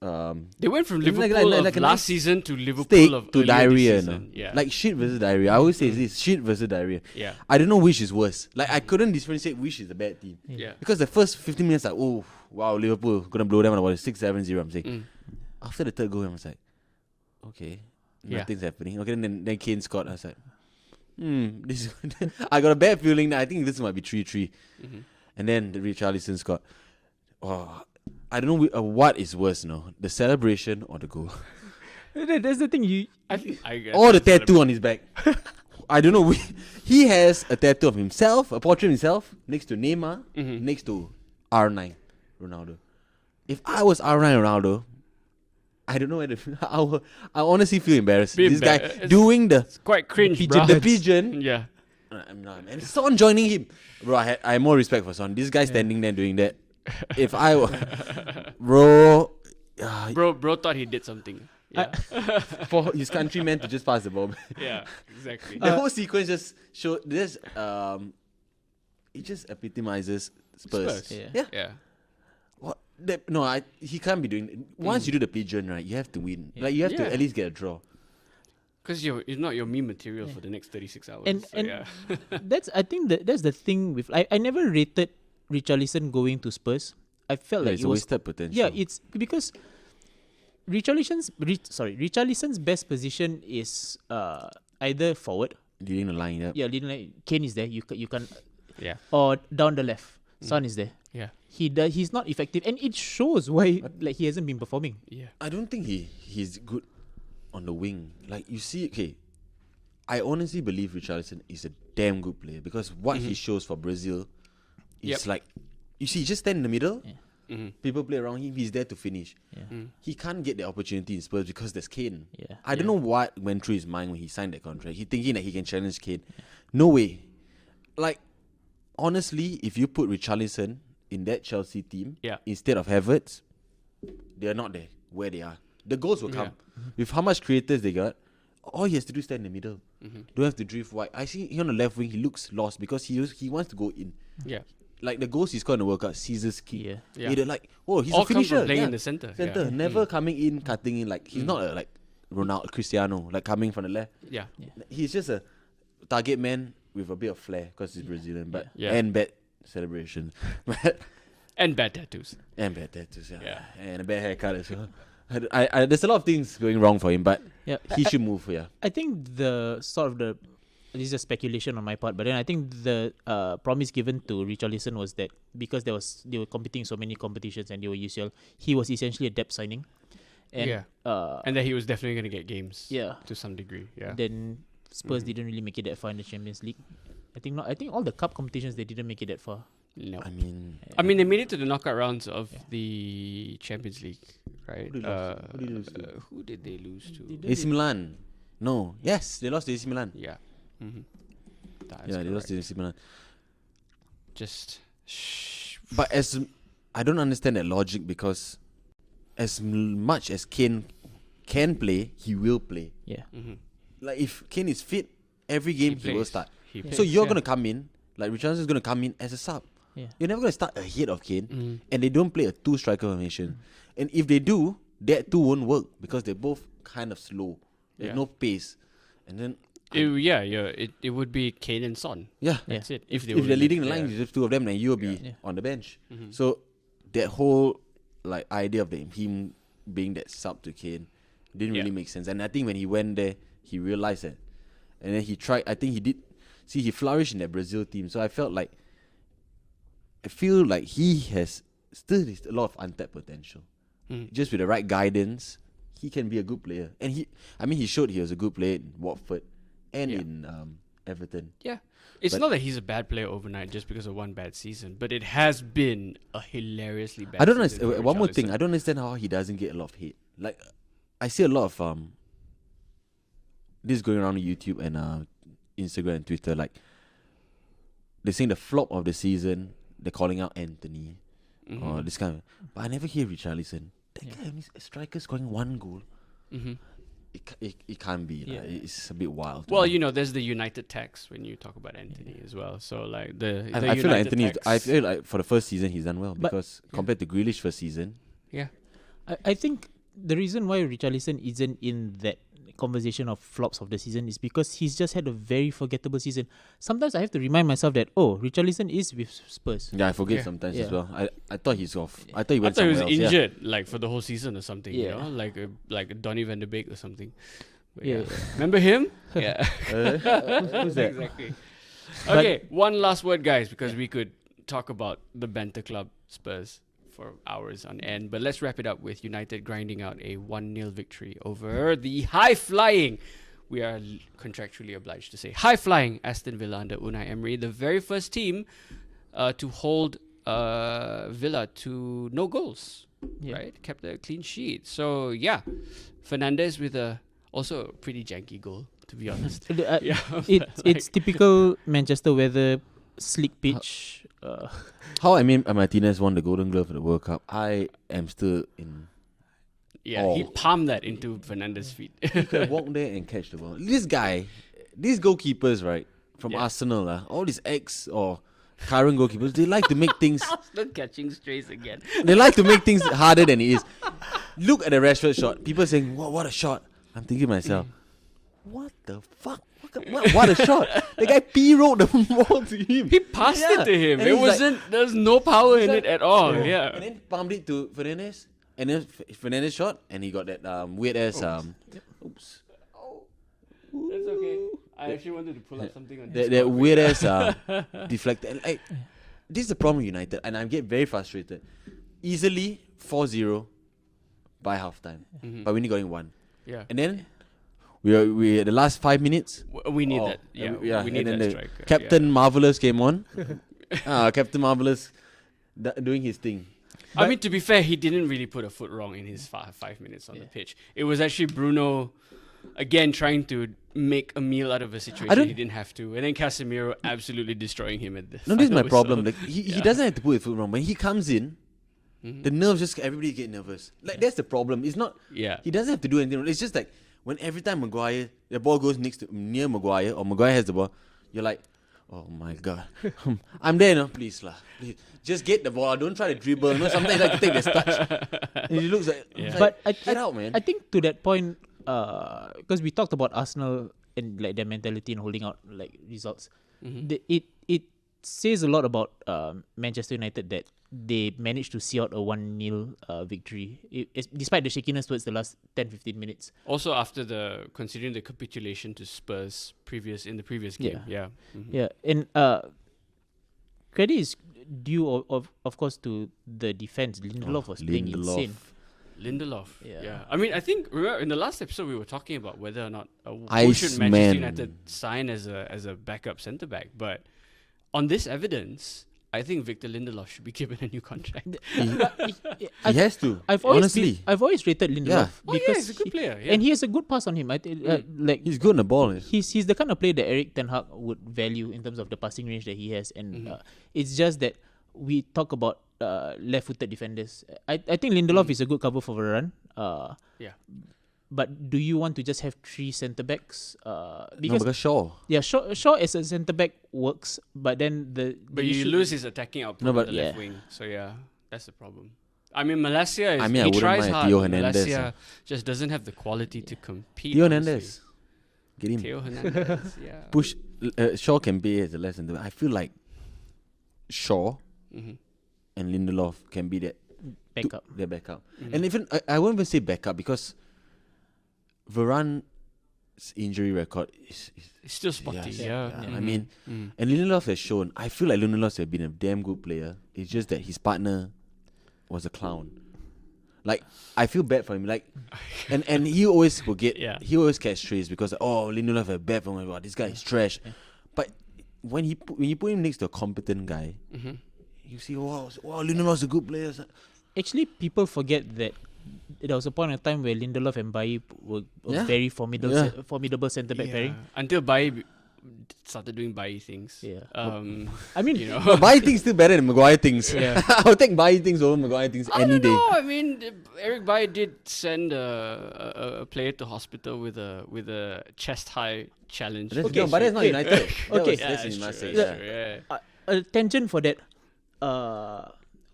Speaker 1: They went from Liverpool
Speaker 3: like
Speaker 1: of
Speaker 3: a
Speaker 1: last
Speaker 3: nice
Speaker 1: season to Liverpool
Speaker 3: steak
Speaker 1: of
Speaker 3: to
Speaker 1: earlier
Speaker 3: diarrhea.
Speaker 1: this
Speaker 3: No?
Speaker 1: season. Yeah.
Speaker 3: Like shit versus diarrhea. I always say this: shit versus diarrhea.
Speaker 1: Yeah.
Speaker 3: I don't know which is worse. Like I couldn't differentiate which is the bad team.
Speaker 1: Yeah.
Speaker 3: Because the first 15 minutes, like, oh wow, Liverpool gonna blow them on about 6-7-0. I'm saying. After the third goal, I was like, okay, nothing's happening. Okay, then Kane scored. I was like, this. I got a bad feeling that I think this might be 3-3. And then the Richarlison scored. Oh, I don't know what is worse now, the celebration or the goal.
Speaker 2: That's the thing.
Speaker 3: Or the tattoo on his back. I don't know. He has a tattoo of himself, a portrait of himself, next to Neymar, next to R9 Ronaldo. If I was R9 Ronaldo, I don't know whether I honestly feel embarrassed. This guy doing
Speaker 1: It's quite cringe,
Speaker 3: the pigeon.
Speaker 1: Yeah.
Speaker 3: I'm not, and Son joining him, bro. I have more respect for Son. This guy standing there doing that. If I were, bro,
Speaker 1: thought he did something. Yeah.
Speaker 3: for his countrymen to just pass the ball.
Speaker 1: Yeah, exactly.
Speaker 3: The whole sequence just showed this. It just epitomizes Spurs.
Speaker 1: Yeah.
Speaker 3: What? He can't be doing. Once you do the pigeon, right, you have to win. Like you have to at least get a draw.
Speaker 1: Because it's not your meme material for the next 36 hours.
Speaker 2: And I think that's the thing with I never rated Richarlison going to Spurs. I felt like
Speaker 3: it's
Speaker 2: it was
Speaker 3: wasted potential.
Speaker 2: Yeah, it's because Richarlison's best position is either forward.
Speaker 3: Leading the line,
Speaker 2: Yeah, leading line. Kane is there. You can.
Speaker 1: Yeah.
Speaker 2: Or down the left, Son is there.
Speaker 1: Yeah.
Speaker 2: He's not effective, and it shows why like he hasn't been performing.
Speaker 1: Yeah.
Speaker 3: I don't think he's good on the wing. Like you see, okay, I honestly believe Richarlison is a damn good player because what he shows for Brazil is like, you see, just stand in the middle. People play around him. He's there to finish. He can't get the opportunity in Spurs because there's Kane. I don't know what went through his mind when he signed that contract. He thinking that he can challenge Kane. No way. Like, honestly, if you put Richarlison in that Chelsea team instead of Havertz, they're not there where they are. The goals will come. With how much creators they got, all he has to do is stand in the middle. Don't have to drift wide. I see he on the left wing, he looks lost because he wants to go in.
Speaker 1: Yeah.
Speaker 3: Like the goals he scored in the World Cup, Caesar's kick.
Speaker 1: Yeah.
Speaker 3: They're like, oh, he's
Speaker 1: all
Speaker 3: a finisher.
Speaker 1: come from playing in the center.
Speaker 3: Never coming in, cutting in. Like he's not a, like Ronaldo, Cristiano, like coming from the left.
Speaker 1: Yeah.
Speaker 3: He's just a target man with a bit of flair because he's Brazilian, but
Speaker 1: Yeah.
Speaker 3: and bad celebration,
Speaker 1: And bad tattoos.
Speaker 3: and bad tattoos,
Speaker 1: Yeah.
Speaker 3: and a bad haircut as well. I there's a lot of things going wrong for him, but he should move. Yeah,
Speaker 2: I think the sort of the this is a speculation on my part, but then I think the promise given to Richarlison was that because they were competing in so many competitions and they were UCL, he was essentially a depth signing. And
Speaker 1: and that he was definitely going to get games.
Speaker 2: Yeah.
Speaker 1: To some degree. Yeah.
Speaker 2: Then Spurs didn't really make it that far in the Champions League. I think not. I think all the cup competitions they didn't make it that far.
Speaker 1: No.
Speaker 3: I mean,
Speaker 1: they made it to the knockout rounds of the Champions League, right?
Speaker 3: Who did they lose to?
Speaker 1: Who did they lose to?
Speaker 3: AC Milan. No. Yes, they lost to AC Milan.
Speaker 1: Yeah. Mm-hmm.
Speaker 3: They lost to AC Milan.
Speaker 1: Just.
Speaker 3: But I don't understand that logic because as much as Kane can play, he will play.
Speaker 2: Yeah.
Speaker 1: Mm-hmm.
Speaker 3: Like if Kane is fit, every game he will start.
Speaker 1: He
Speaker 3: So
Speaker 1: plays,
Speaker 3: you're gonna come in, like Richarlison is gonna come in as a sub.
Speaker 2: Yeah.
Speaker 3: You're never gonna start ahead of Kane, and they don't play a two striker formation. And if they do, that two won't work because they're both kind of slow. There's no pace, and then
Speaker 1: it would be Kane and Son.
Speaker 3: yeah,
Speaker 1: That's it.
Speaker 3: if they're leading the line, just two of them, then you'll be on the bench. So that whole like idea of him being that sub to Kane didn't really make sense. And I think when he went there, he realized that, and then he tried. I think he did. See, he flourished in that Brazil team. So I feel like he has still a lot of untapped potential. Just with the right guidance, he can be a good player. And he showed he was a good player in Watford and in Everton.
Speaker 1: Yeah. It's not that he's a bad player overnight just because of one bad season, but it has been a hilariously bad
Speaker 3: I don't
Speaker 1: season.
Speaker 3: understand. One more thing. I don't understand how he doesn't get a lot of hate. Like, I see a lot of this going around on YouTube and Instagram and Twitter. Like, they're saying the flop of the season. They're calling out Anthony or this kind of. But I never hear Richarlison. That guy, a striker scoring one goal. It can't be.
Speaker 2: Yeah.
Speaker 3: It's a bit wild.
Speaker 1: Well, there's the United tax when you talk about Anthony as well. So like
Speaker 3: I feel like Anthony.
Speaker 1: tax,
Speaker 3: I feel like for the first season he's done well because compared to Grealish first season.
Speaker 1: Yeah.
Speaker 2: I think the reason why Richarlison isn't in that conversation of flops of the season is because he's just had a very forgettable season. Sometimes I have to remind myself that Richarlison is with Spurs.
Speaker 3: Yeah, I forget sometimes as well. I thought he's off. I thought he went
Speaker 1: he was
Speaker 3: somewhere else.
Speaker 1: injured like for the whole season or something.
Speaker 2: Yeah.
Speaker 1: Like Donny van de Beek or something. But
Speaker 2: Yeah.
Speaker 1: Remember him? Yeah.
Speaker 3: Who's that?
Speaker 1: Exactly. Okay, one last word, guys, because we could talk about the Banter Club Spurs for hours on end. But let's wrap it up with United grinding out a 1-0 victory over the high-flying, we are contractually obliged to say, high-flying Aston Villa under Unai Emery, the very first team to hold Villa to no goals, right? Kept a clean sheet. So, Fernandes with also a pretty janky goal, to be honest.
Speaker 2: It's typical Manchester weather, slick pitch.
Speaker 3: How Martinez won the Golden Glove for the World Cup, I am still in.
Speaker 1: Yeah, he palmed that into Fernandes' feet.
Speaker 3: He could walk there and catch the ball. This guy, these goalkeepers, right, from Arsenal, all these ex or current goalkeepers, they like to make things.
Speaker 1: Not catching strays again.
Speaker 3: They like to make things harder than it is. Look at the Rashford shot. People saying, what a shot. I'm thinking to myself, what the fuck? What a shot. The guy P-rolled the ball to him.
Speaker 1: He passed it to him.
Speaker 3: And
Speaker 1: There's no power in it at all.
Speaker 3: And
Speaker 1: Yeah.
Speaker 3: then pumped it to Fernandes. And then Fernandes shot. And he got that weird ass. Oops.
Speaker 1: That's okay. I actually wanted to pull up something on
Speaker 3: That weird ass deflected. And, like, this is the problem with United. And I get very frustrated. Easily 4-0 by halftime. But we only got in 1.
Speaker 1: Yeah.
Speaker 3: And then we the last 5 minutes.
Speaker 1: We need that. Yeah. We need
Speaker 3: and
Speaker 1: that
Speaker 3: then
Speaker 1: striker.
Speaker 3: Captain Marvelous came on. Captain Marvelous doing his thing.
Speaker 1: I mean, to be fair, he didn't really put a foot wrong in his 5 minutes on the pitch. It was actually Bruno, again, trying to make a meal out of a situation he didn't have to. And then Casemiro absolutely destroying him at the
Speaker 3: No, this is my
Speaker 1: final
Speaker 3: problem.
Speaker 1: whistle.
Speaker 3: Like he doesn't have to put his foot wrong. When he comes in, the nerves just everybody get nervous. Like that's the problem. It's not.
Speaker 1: Yeah.
Speaker 3: He doesn't have to do anything. It's just like when every time Maguire, the ball goes near Maguire or Maguire has the ball, you're like, oh my god, I'm there now. Please please just get the ball. Don't try to dribble. Sometimes I like to take this touch. And he looks like,
Speaker 2: But
Speaker 3: get out, man.
Speaker 2: I think to that point, because we talked about Arsenal and like their mentality and holding out like results, it says a lot about Manchester United that they managed to see out a 1-0 victory, despite the shakiness towards the last 10-15 minutes.
Speaker 1: Also, after considering the capitulation to Spurs in the previous game. Yeah.
Speaker 2: Yeah, and credit is due of course to the defense. Lindelof was playing insane.
Speaker 1: Lindelof.
Speaker 2: Yeah.
Speaker 1: I mean, I think remember in the last episode we were talking about whether or not who
Speaker 3: Ice
Speaker 1: should
Speaker 3: man.
Speaker 1: Manchester United sign as a backup centre back. But on this evidence, I think Victor Lindelof should be given a new contract.
Speaker 3: He has to.
Speaker 2: I've always rated Lindelof
Speaker 3: Yeah.
Speaker 2: because
Speaker 1: He's a good player. Yeah.
Speaker 2: and he has a good pass on him. I think like
Speaker 3: He's good on the ball.
Speaker 2: he's the kind of player that Eric Ten Hag would value in terms of the passing range that he has, and it's just that we talk about left-footed defenders. I think Lindelof is a good cover for Varane.
Speaker 1: Yeah.
Speaker 2: But do you want to just have 3 centre backs?
Speaker 3: No,
Speaker 2: Because
Speaker 3: because Shaw.
Speaker 2: Shaw as a centre back works, but then
Speaker 1: But you lose his attacking output on the left wing. So yeah, that's the problem. I mean, Malaysia
Speaker 3: I
Speaker 1: he
Speaker 3: wouldn't
Speaker 1: tries
Speaker 3: mind
Speaker 1: hard.
Speaker 3: Theo
Speaker 1: but
Speaker 3: Hernandez,
Speaker 1: Malaysia just doesn't have the quality to compete.
Speaker 3: Theo
Speaker 1: honestly.
Speaker 3: Hernandez. Get him.
Speaker 1: Theo Hernandez. Yeah.
Speaker 3: Push. Shaw can be as a left centre. I feel like Shaw
Speaker 1: Mhm.
Speaker 3: and Lindelof can be that
Speaker 2: backup.
Speaker 3: their backup.
Speaker 1: Mhm.
Speaker 3: And even I won't even say backup because Varane's injury record is
Speaker 1: It's still spotty. Yeah.
Speaker 3: I mean,
Speaker 1: Mm.
Speaker 3: and Lindelof has shown. I feel like Lindelof has been a damn good player. It's just that his partner was a clown. Like I feel bad for him. Like, and he always will get.
Speaker 1: Yeah.
Speaker 3: He always gets strays because Lindelof a bad for me. This guy is trash.
Speaker 2: Yeah.
Speaker 3: But when you put him next to a competent guy,
Speaker 1: Mhm.
Speaker 3: you see, wow, Lindelof's a good player.
Speaker 2: Actually, people forget that there was a point in time where Lindelof and Bailly were
Speaker 3: Yeah.
Speaker 2: very formidable,
Speaker 3: Yeah.
Speaker 2: formidable centre back pairing.
Speaker 1: Until Bailly started doing Bailly things.
Speaker 2: Yeah.
Speaker 1: I
Speaker 2: mean,
Speaker 1: you know.
Speaker 3: But Bailly things still better than Maguire things.
Speaker 2: Yeah.
Speaker 3: I'll take Bailly things over Maguire things
Speaker 1: I
Speaker 3: any
Speaker 1: don't
Speaker 3: day.
Speaker 1: know. I mean, Eric Bailly did send a player to hospital with a chest high challenge.
Speaker 3: That's
Speaker 2: Okay,
Speaker 3: good, but that's not
Speaker 2: wait.
Speaker 3: United.
Speaker 2: Okay.
Speaker 3: That's in
Speaker 1: true,
Speaker 3: Marseille.
Speaker 1: that's true, yeah.
Speaker 2: a tangent for that.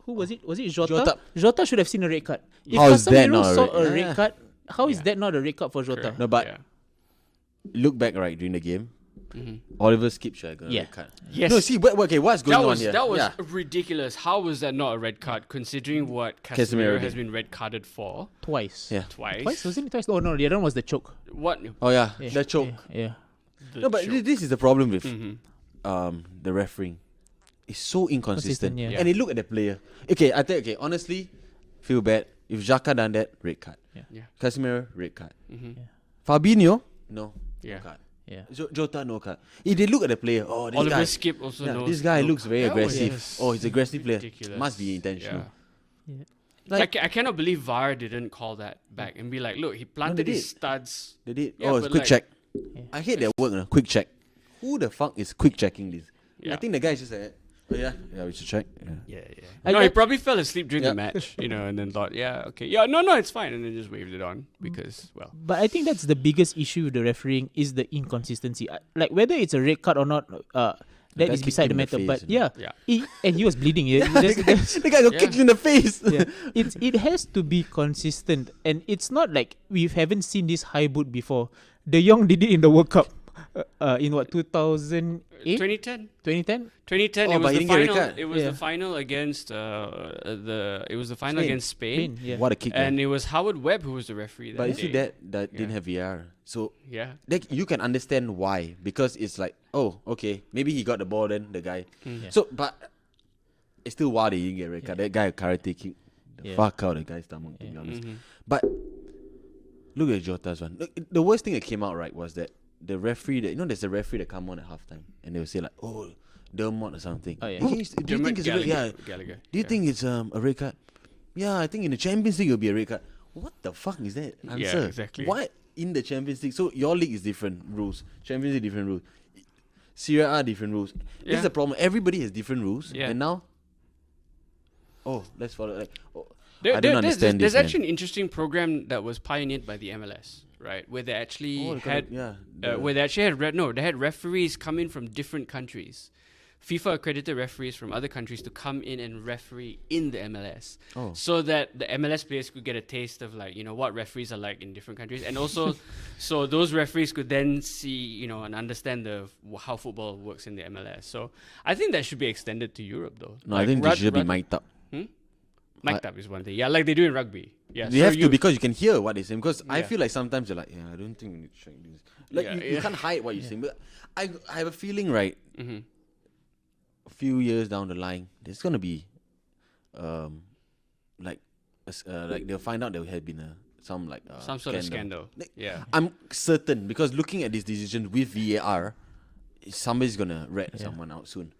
Speaker 2: Who was it? Was it Jota?
Speaker 3: Jota.
Speaker 2: Jota should have seen a red card. If
Speaker 3: How is that
Speaker 2: Casemiro
Speaker 3: not a
Speaker 2: saw
Speaker 3: red-
Speaker 2: a red
Speaker 3: Yeah.
Speaker 2: card, how is
Speaker 1: Yeah.
Speaker 2: that not a red card for Jota?
Speaker 1: Correct.
Speaker 3: No, but
Speaker 1: Yeah.
Speaker 3: look back right during the game.
Speaker 1: Mhm.
Speaker 3: Oliver skipped should have got a
Speaker 2: Yeah.
Speaker 3: red card.
Speaker 1: Yes.
Speaker 3: No, see, what's going on here?
Speaker 1: That was
Speaker 3: Yeah.
Speaker 1: ridiculous. How was that not a red card, considering what
Speaker 3: Casemiro
Speaker 1: Casemiro has
Speaker 3: did.
Speaker 1: been red carded for
Speaker 2: Twice.
Speaker 3: Yeah.
Speaker 1: twice?
Speaker 2: Twice? Wasn't it twice? Oh no, the other one was the choke.
Speaker 1: What?
Speaker 3: Oh yeah,
Speaker 2: Yeah.
Speaker 3: the choke.
Speaker 2: Yeah.
Speaker 1: The
Speaker 3: No, but
Speaker 1: choke.
Speaker 3: this is the problem with
Speaker 1: Mhm.
Speaker 3: the refereeing. It's so inconsistent.
Speaker 2: Consistent, yeah.
Speaker 3: And you look at the player. Okay, honestly, feel bad. If Xhaka done that, red card.
Speaker 1: Yeah.
Speaker 3: Casemiro, red card.
Speaker 1: Mhm.
Speaker 2: Yeah.
Speaker 3: Fabinho, no
Speaker 1: Yeah.
Speaker 3: card.
Speaker 2: Yeah.
Speaker 3: Jota, no card. If they look at the player, this
Speaker 1: Oliver
Speaker 3: guy,
Speaker 1: Skip also knows.
Speaker 3: this guy looks very
Speaker 1: That was
Speaker 3: aggressive.
Speaker 1: just
Speaker 3: He's aggressive player.
Speaker 1: ridiculous.
Speaker 3: Must be intentional.
Speaker 1: Yeah.
Speaker 2: Yeah.
Speaker 3: Like-
Speaker 1: I cannot believe VAR didn't call that back and be like, look, he planted
Speaker 3: they
Speaker 1: his
Speaker 3: did.
Speaker 1: studs.
Speaker 3: They did.
Speaker 1: Yeah,
Speaker 3: It's
Speaker 1: but
Speaker 3: quick
Speaker 1: like-
Speaker 3: check.
Speaker 2: Yeah.
Speaker 3: I hate that word, quick check. Who the fuck is quick checking this?
Speaker 1: Yeah.
Speaker 3: I think the guy is just like, yeah, we should check. Yeah.
Speaker 1: No,
Speaker 2: I-
Speaker 1: he probably fell asleep during
Speaker 3: Yeah.
Speaker 1: the match, and then thought, yeah, okay, yeah, no, it's fine, and then just waved it on because, well,
Speaker 2: But I think that's the biggest issue with the refereeing is the inconsistency. Like whether it's a red card or not, that
Speaker 3: guy
Speaker 2: is beside the
Speaker 3: kicked
Speaker 2: matter.
Speaker 3: him in the
Speaker 2: But
Speaker 3: face, you know.
Speaker 1: Yeah.
Speaker 2: he was bleeding. Yeah,
Speaker 3: The guy got
Speaker 1: Yeah.
Speaker 3: kicked in the face.
Speaker 2: yeah. It has to be consistent, and it's not like we haven't seen this high boot before. De Jong did it in the World Cup, in what 2008,
Speaker 1: 2010.
Speaker 2: 2010.
Speaker 1: 2010,
Speaker 3: Oh,
Speaker 1: it
Speaker 3: but
Speaker 1: was
Speaker 3: he
Speaker 1: the
Speaker 3: didn't get a red
Speaker 1: final.
Speaker 3: card.
Speaker 1: It was
Speaker 2: Yeah.
Speaker 1: the final against it was the final
Speaker 3: Spain.
Speaker 1: against Spain,
Speaker 2: Yeah.
Speaker 3: What a kick!
Speaker 1: and it was Howard Webb who was the referee.
Speaker 3: But you see
Speaker 1: day.
Speaker 3: that didn't
Speaker 1: Yeah.
Speaker 3: have VR, so
Speaker 1: Yeah.
Speaker 3: you can understand why, because it's like, oh, okay, maybe he got the ball, then the guy.
Speaker 2: Yeah.
Speaker 3: So, but it's still why they didn't get red card. That guy karate kick the
Speaker 2: Yeah.
Speaker 3: fuck out of the guy's stomach. To be
Speaker 2: Yeah.
Speaker 3: honest,
Speaker 1: Mhm.
Speaker 3: but look at Jota's one. Look, the worst thing that came out right was that the referee, there's a referee that come on at halftime, and they will say like, oh, Dermot or something.
Speaker 2: Oh, yeah.
Speaker 3: Do you think
Speaker 1: Dermot
Speaker 3: it's a red? Yeah.
Speaker 1: Gallagher.
Speaker 3: Do you think it's a red card? Yeah, I think in the Champions League it'll be a red card. What the fuck is that answer?
Speaker 1: exactly.
Speaker 3: What in the Champions League? So your league is different rules. Champions League different rules. Serie A different rules. This
Speaker 1: Yeah.
Speaker 3: is the problem. Everybody has different rules,
Speaker 1: Yeah.
Speaker 3: and now, let's follow. Like,
Speaker 1: There-
Speaker 3: I don't
Speaker 1: there-
Speaker 3: understand
Speaker 1: there's
Speaker 3: this, man.
Speaker 1: actually an interesting program that was pioneered by the MLS, right? Where they actually they had referees come in from different countries, FIFA accredited referees from other countries to come in and referee in the MLS,
Speaker 3: Oh.
Speaker 1: so that the MLS players could get a taste of what referees are like in different countries, and also so those referees could then see and understand how football works in the MLS. So I think that should be extended to Europe, though.
Speaker 3: No, I think they should be mic'd up.
Speaker 1: Mic'd up is one thing. Yeah, like they do in rugby. Yeah,
Speaker 3: You have to because you can hear what they're saying. Because I
Speaker 1: Yeah.
Speaker 3: feel like sometimes you're like, I don't think we need to check this. Like
Speaker 1: Yeah,
Speaker 3: you
Speaker 1: yeah.
Speaker 3: can't hide what you're saying. But I have a feeling, right?
Speaker 1: Mhm.
Speaker 3: A few years down the line, there's gonna be, like they'll find out there had been some
Speaker 1: Some sort of scandal.
Speaker 3: Like,
Speaker 1: Yeah.
Speaker 3: I'm certain because looking at this decision with VAR, somebody's gonna rat someone out soon.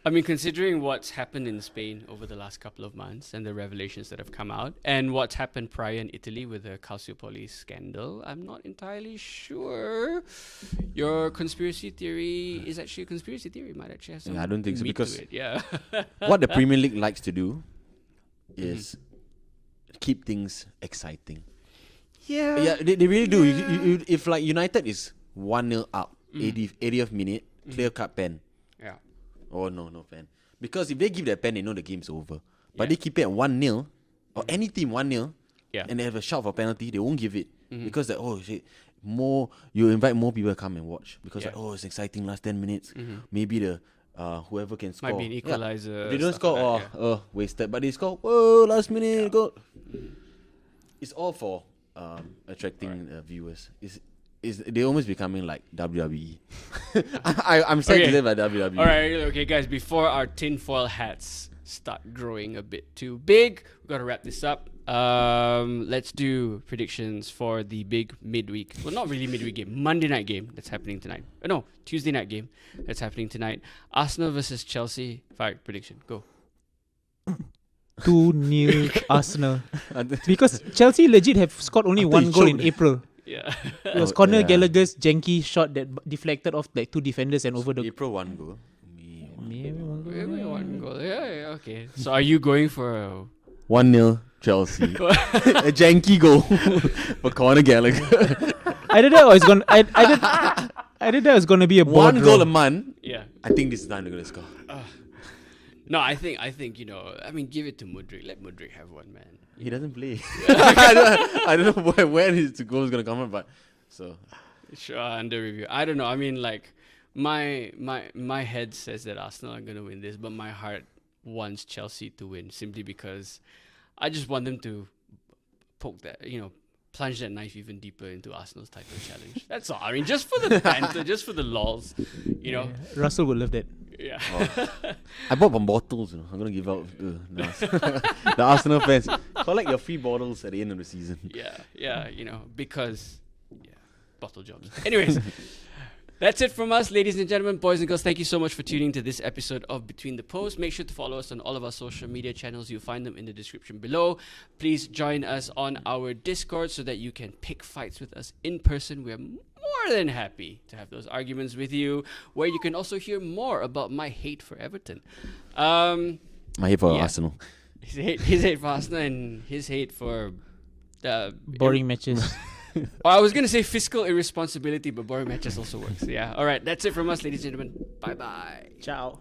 Speaker 1: I mean, considering what's happened in Spain over the last couple of months and the revelations that have come out, and what's happened prior in Italy with the Calciopoli scandal, I'm not entirely sure your conspiracy theory is actually a conspiracy theory. It might actually have some
Speaker 3: I don't think so
Speaker 1: meat to
Speaker 3: because
Speaker 1: it. Yeah.
Speaker 3: what the Premier League likes to do is keep things exciting. Yeah, they really do. You, if like United is 1-0 up, 80th minute, clear cut pen.
Speaker 1: Yeah.
Speaker 3: Oh no pen. Because if they give that pen, they know the game's over. But
Speaker 1: Yeah.
Speaker 3: they keep it at 1-0, or any team 1-0,
Speaker 1: Yeah.
Speaker 3: and they have a shout for penalty, they won't give it. Because that shit, you invite more people to come and watch. Because
Speaker 1: Yeah.
Speaker 3: it's exciting last 10 minutes. Maybe the whoever can score.
Speaker 1: Might be an equalizer.
Speaker 3: If they don't
Speaker 1: stuff
Speaker 3: score,
Speaker 1: like that,
Speaker 3: wasted. But they score, last minute, goal. It's all for attracting viewers. They're almost becoming like WWE. I'm sad to live by WWE.
Speaker 1: All right, okay, guys. Before our tinfoil hats start growing a bit too big, we gotta wrap this up. Let's do predictions for the big midweek. Well, not really midweek game. Monday night game that's happening tonight. No, Tuesday night game that's happening tonight. Arsenal versus Chelsea. Fire prediction. Go.
Speaker 2: 2-0 Arsenal. Because Chelsea legit have scored only
Speaker 3: I thought
Speaker 2: one
Speaker 3: you
Speaker 2: goal in
Speaker 3: choked.
Speaker 2: April.
Speaker 1: Yeah.
Speaker 2: It was Conor Gallagher's janky shot that deflected off like two defenders and over the.
Speaker 3: April 1 goal.
Speaker 1: Maybe one goal. Yeah, okay. So are you going for a
Speaker 3: 1-0 Chelsea. A janky goal for Conor Gallagher.
Speaker 2: I did that. I was gonna. I did that. Was gonna be a ball
Speaker 3: One
Speaker 2: draw.
Speaker 3: goal a month.
Speaker 1: yeah?
Speaker 3: I think this is time they're gonna score.
Speaker 1: No, I think I mean, give it to Mudryk. Let Mudryk have one, man.
Speaker 3: He doesn't play. I don't know where his goal is gonna come from, but so
Speaker 1: Sure, under review. I don't know. I mean, like my head says that Arsenal are gonna win this, but my heart wants Chelsea to win simply because I just want them to poke that, plunge that knife even deeper into Arsenal's title challenge. That's all. I mean, just for the banter, just for the lols,
Speaker 2: Yeah, Russell would love that.
Speaker 1: Yeah.
Speaker 3: I bought some bottles. I'm gonna give out the Arsenal fans. Collect your free bottles at the end of the season.
Speaker 1: Yeah, because bottle jobs. Anyways, that's it from us, ladies and gentlemen, boys and girls. Thank you so much for tuning to this episode of Between the Posts. Make sure to follow us on all of our social media channels. You'll find them in the description below. Please join us on our Discord so that you can pick fights with us in person. We're more than happy to have those arguments with you, where you can also hear more about my hate for Everton.
Speaker 3: My hate for Arsenal.
Speaker 1: His hate for Arsenal and his hate for
Speaker 2: Boring matches.
Speaker 1: I was going to say fiscal irresponsibility, but boring matches also works. Yeah. All right. That's it from us, ladies and gentlemen. Bye-bye.
Speaker 2: Ciao.